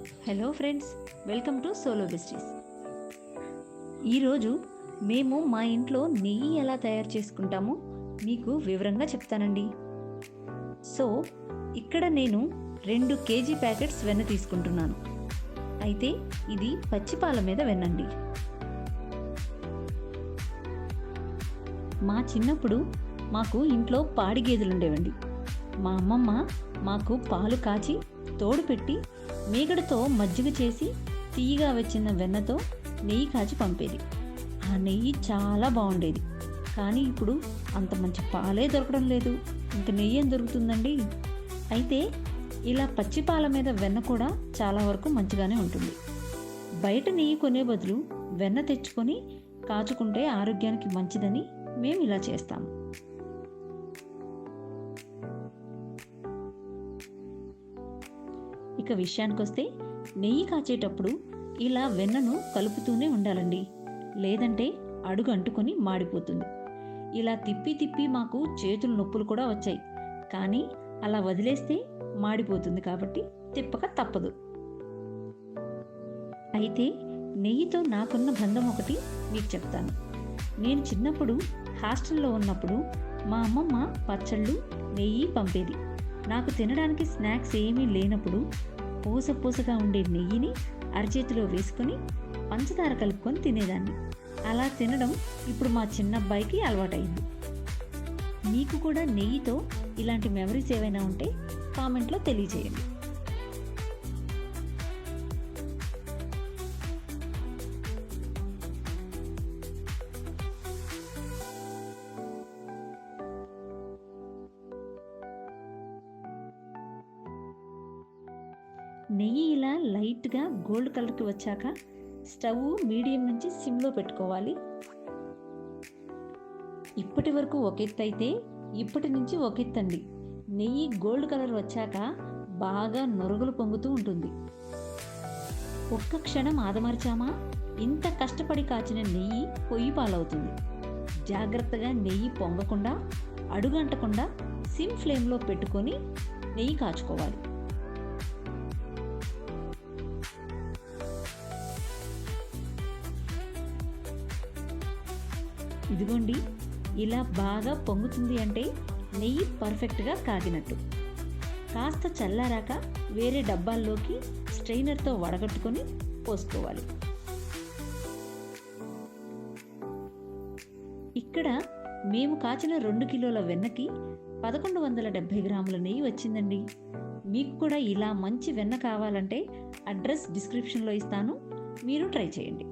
Hello friends, welcome to సోలో బిస్ట్రీస్. ఈరోజు మేము మా ఇంట్లో నెయ్యి ఎలా తయారు చేసుకుంటామో మీకు వివరంగా చెప్తానండి. సో ఇక్కడ నేను 2 కేజీ ప్యాకెట్స్ వెన్న తీసుకుంటున్నాను. అయితే ఇది పచ్చిపాల మీద వెన్నండి. మా చిన్నప్పుడు మాకు ఇంట్లో పాడి గేదెలు ఉండేవండి. మా అమ్మమ్మ మాకు పాలు కాచి తోడు పెట్టి మీగడతో మజ్జిగ చేసి తీయగా వచ్చిన వెన్నతో నెయ్యి కాచి పంపేది. ఆ నెయ్యి చాలా బాగుండేది. కానీ ఇప్పుడు అంత మంచి పాలే దొరకడం లేదు, ఇంక నెయ్యి ఏం దొరుకుతుందండి. అయితే ఇలా పచ్చి పాల మీద వెన్న కూడా చాలా వరకు మంచిగానే ఉంటుంది. బయట నెయ్యి కొనే బదులు వెన్న తెచ్చుకొని కాచుకుంటే ఆరోగ్యానికి మంచిదని మేము ఇలా చేస్తాము. ఇక విషయానికి వస్తే, నెయ్యి కాచేటప్పుడు ఇలా వెన్నను కలుపుతూనే ఉండాలండి, లేదంటే అడుగు అంటుకొని మాడిపోతుంది. ఇలా తిప్పి తిప్పి మాకు చేతులు నొప్పులు కూడా వచ్చాయి. కానీ అలా వదిలేస్తే మాడిపోతుంది కాబట్టి తిప్పక తప్పదు. అయితే నెయ్యితో నాకున్న బంధం ఒకటి మీకు చెప్తాను. నేను చిన్నప్పుడు హాస్టల్లో ఉన్నప్పుడు మా అమ్మమ్మ పచ్చళ్ళు నెయ్యి పంపేది. నాకు తినడానికి స్నాక్స్ ఏమీ లేనప్పుడు పూసగా ఉండే నెయ్యిని అరచేతిలో వేసుకొని పంచదార కలుపుకొని తినేదాన్ని. అలా తినడం ఇప్పుడు మా చిన్నబ్బాయికి అలవాటైంది. మీకు కూడా నెయ్యితో ఇలాంటి మెమరీస్ ఏవైనా ఉంటే కామెంట్లో తెలియజేయండి. నెయ్యి ఇలా లైట్గా గోల్డ్ కలర్కి వచ్చాక స్టవ్ మీడియం నుంచి సిమ్లో పెట్టుకోవాలి. ఇప్పటి వరకు ఒక ఎత్తు అయితే ఇప్పటి నుంచి ఒక ఎత్తండి. నెయ్యి గోల్డ్ కలర్ వచ్చాక బాగా నొరుగులు పొంగుతూ ఉంటుంది. ఒక్క క్షణం ఆదమర్చామా ఇంత కష్టపడి కాచిన నెయ్యి పొయ్యి పాలవుతుంది. జాగ్రత్తగా నెయ్యి పొంగకుండా అడుగంటకుండా సిమ్ ఫ్లేమ్లో పెట్టుకొని నెయ్యి కాచుకోవాలి. ఇదిగోండి, ఇలా బాగా పొంగుతుంది అంటే నెయ్యి పర్ఫెక్ట్గా కాగినట్టు. కాస్త చల్లారాక వేరే డబ్బాల్లోకి స్ట్రైనర్తో వడగట్టుకొని పోసుకోవాలి. ఇక్కడ మేము కాచిన 2 కిలోల వెన్నకి 1170 గ్రాముల నెయ్యి వచ్చిందండి. మీకు కూడా ఇలా మంచి వెన్న కావాలంటే అడ్రస్ డిస్క్రిప్షన్లో ఇస్తాను, మీరు ట్రై చేయండి.